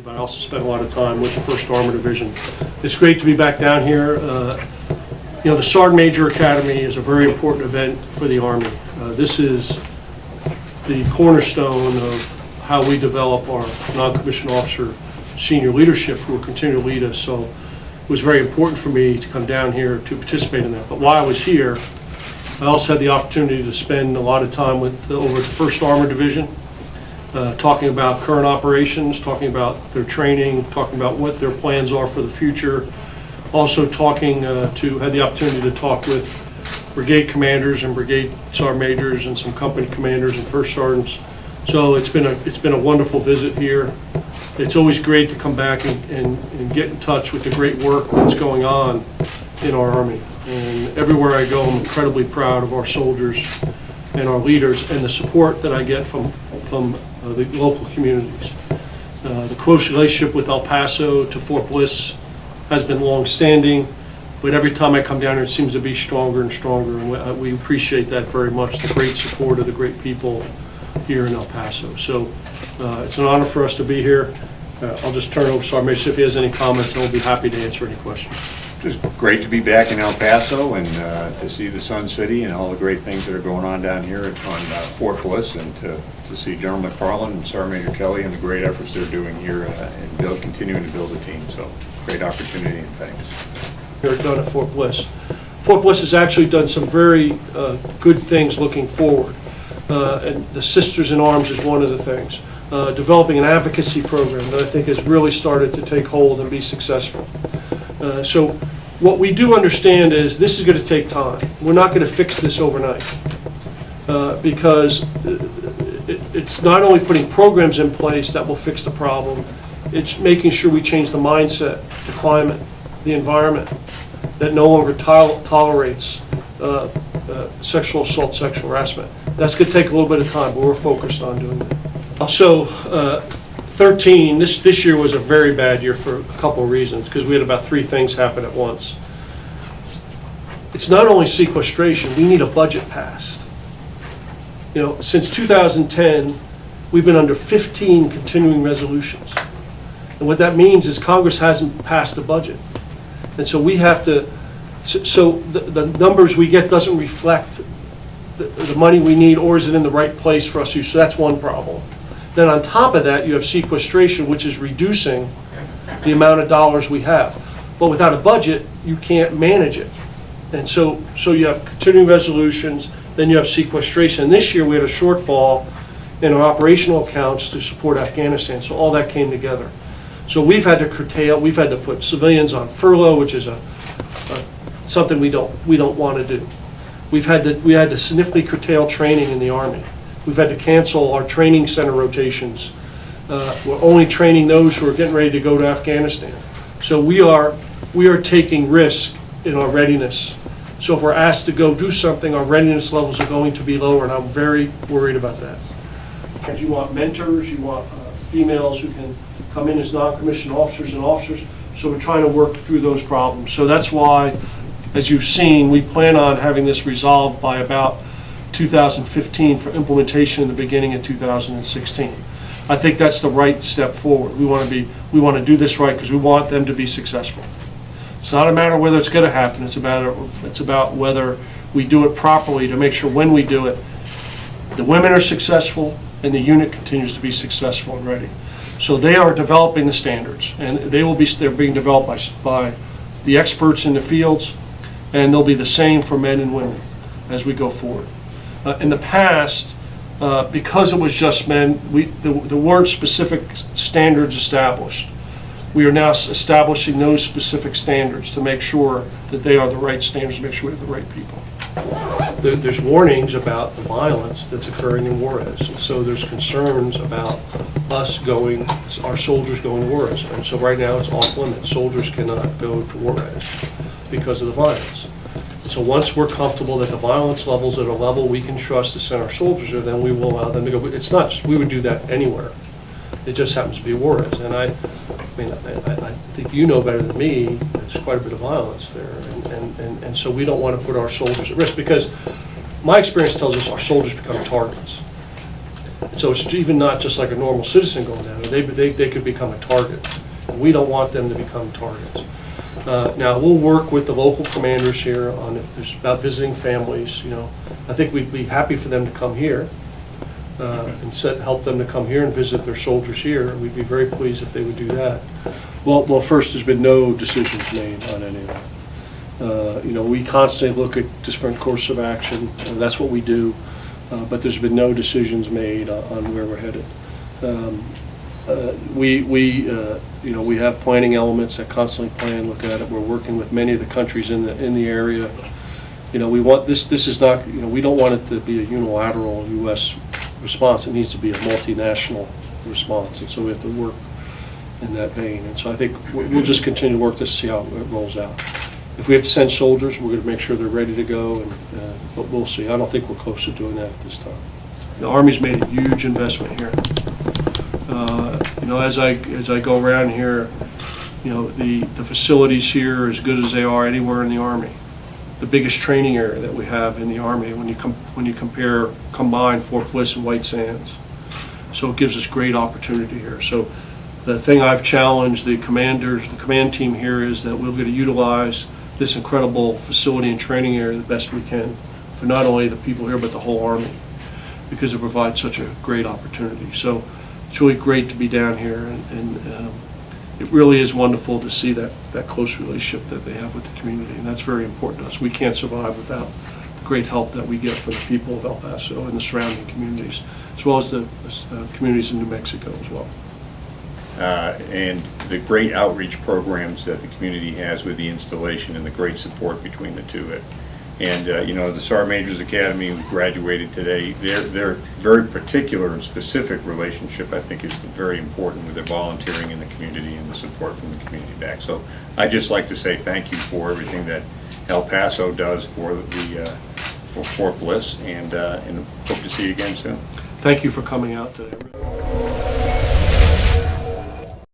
but I also spent a lot of time with the 1st Armored Division. It's great to be back down here. You know, the Sergeant Major Academy is a very important event for the Army. This is the cornerstone of how we develop our non-commissioned officer senior leadership who will continue to lead us. So it was very important for me to come down here to participate in that. But while I was here, I also had the opportunity to spend a lot of time with over at the 1st Armored Division, talking about current operations, talking about their training, talking about what their plans are for the future. Also had the opportunity to talk with brigade commanders and brigade sergeant majors and some company commanders and first sergeants. So it's been a wonderful visit here. It's always great to come back and get in touch with the great work that's going on in our Army. And everywhere I go, I'm incredibly proud of our soldiers and our leaders and the support that I get from the local communities. The close relationship with El Paso to Fort Bliss has been long-standing, but every time I come down here, it seems to be stronger and stronger, and we appreciate that very much, the great support of the great people here in El Paso. So it's an honor for us to be here. I'll just turn it over to Sergeant Major if he has any comments, and we'll be happy to answer any questions. Just great to be back in El Paso and to see the Sun City and all the great things that are going on down here on Fort Bliss, and to see General McFarland and Sergeant Major Kelly and the great efforts they're doing here and continuing to build a team. So great opportunity, and thanks. Here done at Fort Bliss. Fort Bliss has actually done some very good things looking forward. And the Sisters in Arms is one of the things. Developing an advocacy program that I think has really started to take hold and be successful. So what we do understand is this is going to take time. We're not going to fix this overnight because it's not only putting programs in place that will fix the problem, it's making sure we change the mindset, the climate, the environment, that no longer tolerates sexual assault, sexual harassment. That's going to take a little bit of time, but we're focused on doing that. Also, 13, this year was a very bad year for a couple of reasons, because we had about 3 things happen at once. It's not only sequestration, we need a budget passed. You know, since 2010, we've been under 15 continuing resolutions. And what that means is Congress hasn't passed a budget. And so we have to, so the numbers we get doesn't reflect the money we need, or is it in the right place for us to use? So that's one problem. Then on top of that, you have sequestration, which is reducing the amount of dollars we have. But without a budget, you can't manage it. And so you have continuing resolutions, then you have sequestration. And this year we had a shortfall in our operational accounts to support Afghanistan, so all that came together. So we've had to curtail, we've had to put civilians on furlough, which is something we don't want to do. We had to significantly curtail training in the Army. We've had to cancel our training center rotations. We're only training those who are getting ready to go to Afghanistan. So we are taking risk in our readiness. So if we're asked to go do something, our readiness levels are going to be lower, and I'm very worried about that. Because you want mentors, you want females who can come in as non-commissioned officers and officers. So we're trying to work through those problems. So that's why, as you've seen, we plan on having this resolved by about 2015 for implementation in the beginning of 2016. I think that's the right step forward. We want to do this right because we want them to be successful. It's not a matter of whether it's going to happen. It's about whether we do it properly to make sure when we do it, the women are successful and the unit continues to be successful and ready. So they are developing the standards, and they're being developed by the experts in the fields, and they'll be the same for men and women as we go forward. In the past, because it was just men, there weren't specific standards established. We are now establishing those specific standards to make sure that they are the right standards, to make sure we have the right people. There's warnings about the violence that's occurring in Juarez, and so there's concerns about our soldiers going to Juarez. And so right now it's off limits. Soldiers cannot go to Juarez because of the violence. So once we're comfortable that the violence level's at a level we can trust to send our soldiers there, then we will allow them to go. It's not just, we would do that anywhere. It just happens to be Juarez. And I think you know better than me, there's quite a bit of violence there. And so we don't want to put our soldiers at risk, because my experience tells us our soldiers become targets. So it's even not just like a normal citizen going down there. They could become a target. And we don't want them to become targets. Now, we'll work with the local commanders here on if there's about visiting families, you know. I think we'd be happy for them to come here and help them to come here and visit their soldiers here. We'd be very pleased if they would do that. Well, first, there's been no decisions made on any of that. You know, we constantly look at different course of action, and that's what we do, but there's been no decisions made on where we're headed. You know, we have planning elements that constantly plan, look at it. We're working with many of the countries in the area. You know, we want this is not, you know, we don't want it to be a unilateral U.S. response. It needs to be a multinational response, and so we have to work in that vein. And so I think we'll just continue to work this to see how it rolls out. If we have to send soldiers, we're going to make sure they're ready to go, but we'll see. I don't think we're close to doing that at this time. The Army's made a huge investment here. You know, as I go around here, you know, the facilities here are as good as they are anywhere in the Army. The biggest training area that we have in the Army when you combine Fort Bliss and White Sands. So it gives us great opportunity here. So the thing I've challenged the commanders, the command team here, is that we're going to utilize this incredible facility and training area the best we can for not only the people here but the whole Army, because it provides such a great opportunity. So it's really great to be down here, and it really is wonderful to see that close relationship that they have with the community, and that's very important to us. We can't survive without the great help that we get from the people of El Paso and the surrounding communities, as well as the communities in New Mexico as well. And the great outreach programs that the community has with the installation and the great support between the two. And you know, the Sergeant Major's Academy, who graduated today, their very particular and specific relationship, I think, is very important with the volunteering in the community and the support from the community back. So I'd just like to say thank you for everything that El Paso does for Fort Bliss, and hope to see you again soon. Thank you for coming out today.